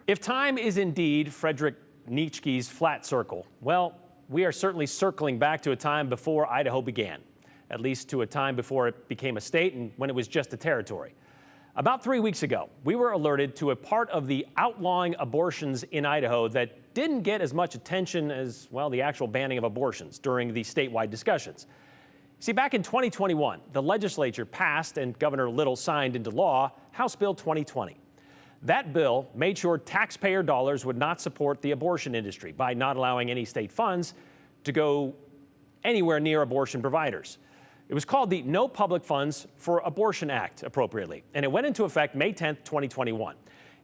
If time is indeed Friedrich Nietzsche's flat circle, well, we are certainly circling back to a time before Idaho began, at least to a time before it became a state and when it was just a territory. About 3 weeks ago, we were alerted to a part of the outlawing abortions in Idaho that didn't get as much attention as, well, the actual banning of abortions during the statewide discussions. See, back in 2021, the legislature passed and Governor Little signed into law House Bill 2020. That bill made sure taxpayer dollars would not support the abortion industry by not allowing any state funds to go anywhere near abortion providers. It was called the No Public Funds for Abortion Act, appropriately, and it went into effect May 10, 2021.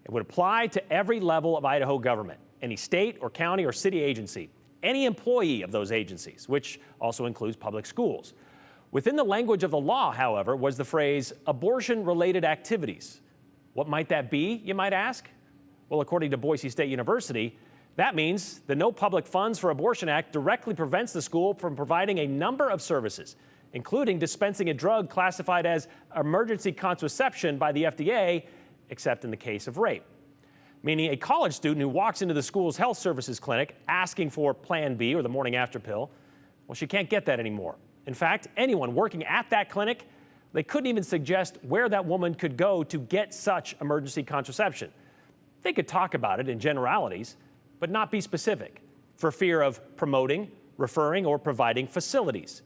It would apply to every level of Idaho government, any state or county or city agency, any employee of those agencies, which also includes public schools. Within the language of the law, however, was the phrase abortion-related activities. What might that be, you might ask? Well, according to Boise State University, that means the No Public Funds for Abortion Act directly prevents the school from providing a number of services, including dispensing a drug classified as emergency contraception by the FDA, except in the case of rape. Meaning a college student who walks into the school's health services clinic asking for Plan B or the morning after pill, well, she can't get that anymore. In fact, anyone working at that clinic, they couldn't even suggest where that woman could go to get such emergency contraception. They could talk about it in generalities, but not be specific, for fear of promoting, referring, or providing facilities.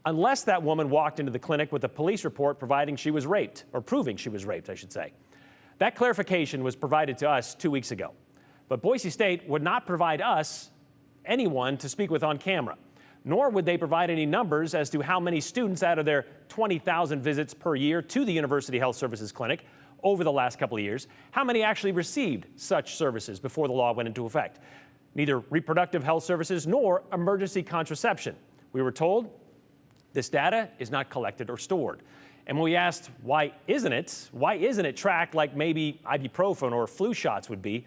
Unless that woman walked into the clinic with a police report providing she was raped, or proving she was raped, I should say. That clarification was provided to us 2 weeks ago. But Boise State would not provide us anyone to speak with on camera, nor would they provide any numbers as to how many students out of their 20,000 visits per year to the University Health Services Clinic over the last couple of years, how many actually received such services before the law went into effect. Neither reproductive health services nor emergency contraception. We were told this data is not collected or stored. And when we asked, why isn't it tracked like maybe ibuprofen or flu shots would be,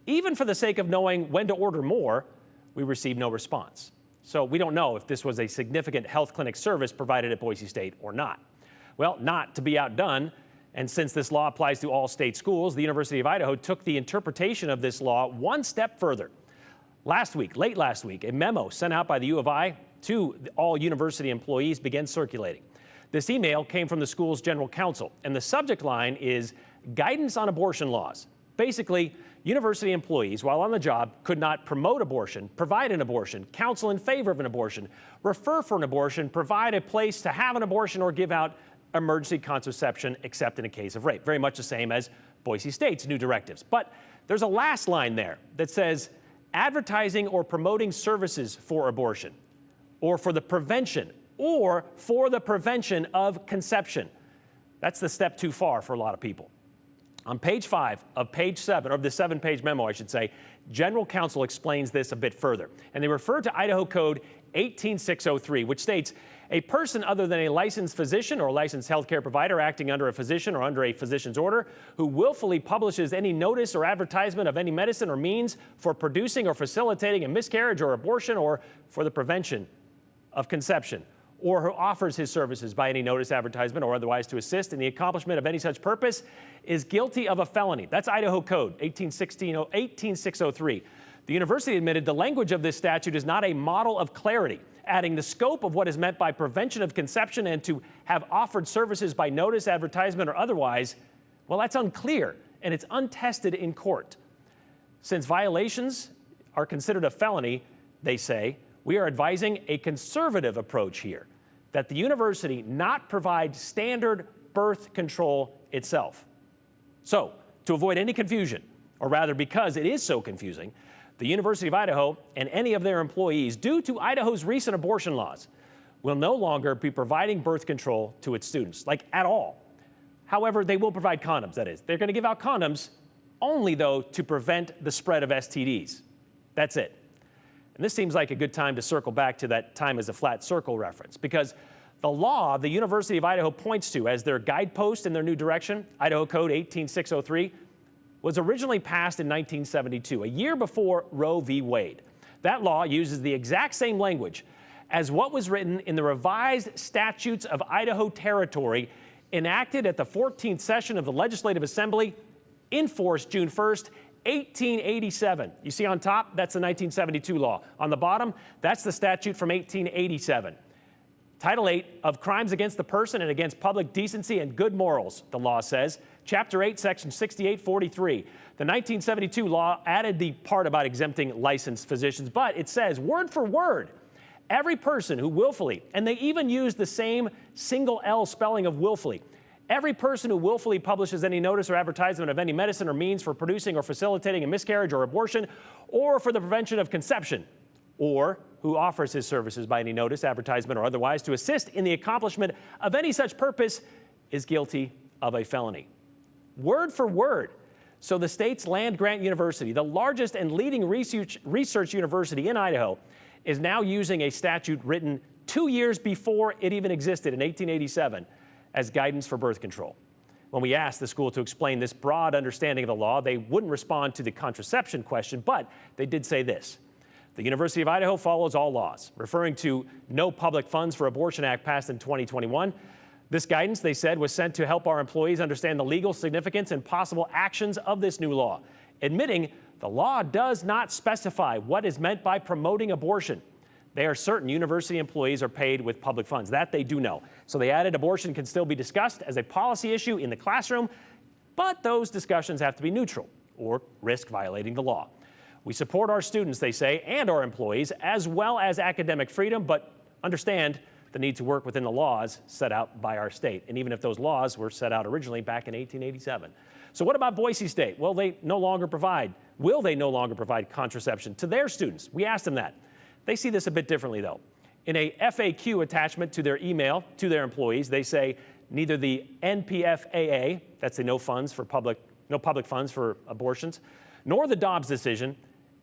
even for the sake of knowing when to order more, we received no response. So we don't know if this was a significant health clinic service provided at Boise State or not. Well, not to be outdone, and since this law applies to all state schools, the University of Idaho took the interpretation of this law one step further. Late last week, a memo sent out by the U of I to all university employees began circulating. This email came from the school's general counsel, and the subject line is guidance on abortion laws. Basically, university employees, while on the job, could not promote abortion, provide an abortion, counsel in favor of an abortion, refer for an abortion, provide a place to have an abortion, or give out emergency contraception, except in a case of rape. Very much the same as Boise State's new directives. But there's a last line there that says advertising or promoting services for abortion, or for the prevention, or for the prevention of conception. That's the step too far for a lot of people. On page 5 of page 7, or the 7-page memo, I should say, General Counsel explains this a bit further. And they refer to Idaho Code 18603, which states, a person other than a licensed physician or licensed healthcare provider acting under a physician or under a physician's order who willfully publishes any notice or advertisement of any medicine or means for producing or facilitating a miscarriage or abortion or for the prevention of conception, or who offers his services by any notice, advertisement, or otherwise to assist in the accomplishment of any such purpose, is guilty of a felony. That's Idaho Code 18603. The university admitted the language of this statute is not a model of clarity, adding the scope of what is meant by prevention of conception and to have offered services by notice, advertisement, or otherwise. Well, that's unclear, and it's untested in court. Since violations are considered a felony, they say, we are advising a conservative approach here, that the university not provide standard birth control itself. So, to avoid any confusion, or rather because it is so confusing, the University of Idaho and any of their employees, due to Idaho's recent abortion laws, will no longer be providing birth control to its students, like at all. However, they will provide condoms, that is. They're going to give out condoms only, though, to prevent the spread of STDs. That's it. And this seems like a good time to circle back to that time as a flat circle reference, because the law the University of Idaho points to as their guidepost in their new direction, Idaho Code 18603, was originally passed in 1972, a year before Roe v. Wade. That law uses the exact same language as what was written in the revised statutes of Idaho Territory enacted at the 14th session of the Legislative Assembly, in force June 1st, 1887. You see on top, that's the 1972 law. On the bottom, that's the statute from 1887. Title 8 of Crimes Against the Person and Against Public Decency and Good Morals, the law says. Chapter 8, Section 6843. The 1972 law added the part about exempting licensed physicians, but it says, word for word, every person who willfully, and they even use the same single L spelling of willfully, every person who willfully publishes any notice or advertisement of any medicine or means for producing or facilitating a miscarriage or abortion or for the prevention of conception, or who offers his services by any notice, advertisement, or otherwise to assist in the accomplishment of any such purpose is guilty of a felony. Word for word. So the state's land-grant university, the largest and leading research university in Idaho, is now using a statute written 2 years before it even existed in 1887 as guidance for birth control. When we asked the school to explain this broad understanding of the law, they wouldn't respond to the contraception question, but they did say this. The University of Idaho follows all laws, referring to No Public Funds for Abortion Act passed in 2021. This guidance, they said, was sent to help our employees understand the legal significance and possible actions of this new law, admitting the law does not specify what is meant by promoting abortion. They are certain university employees are paid with public funds. That they do know. So they added abortion can still be discussed as a policy issue in the classroom, but those discussions have to be neutral or risk violating the law. We support our students, they say, and our employees, as well as academic freedom, but understand the need to work within the laws set out by our state. And even if those laws were set out originally back in 1887. So what about Boise State? Will they no longer provide contraception to their students? We asked them that. They see this a bit differently, though. In a FAQ attachment to their email to their employees, they say neither the NPFAA, that's the no public funds for abortions, nor the Dobbs decision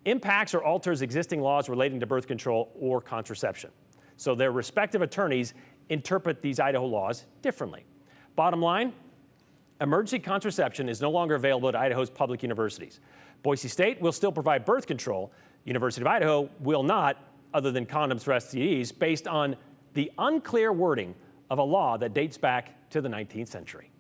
impacts or alters existing laws relating to birth control or contraception. So their respective attorneys interpret these Idaho laws differently. Bottom line, emergency contraception is no longer available at Idaho's public universities. Boise State will still provide birth control. University of Idaho will not, other than condoms for STDs, based on the unclear wording of a law that dates back to the 19th century.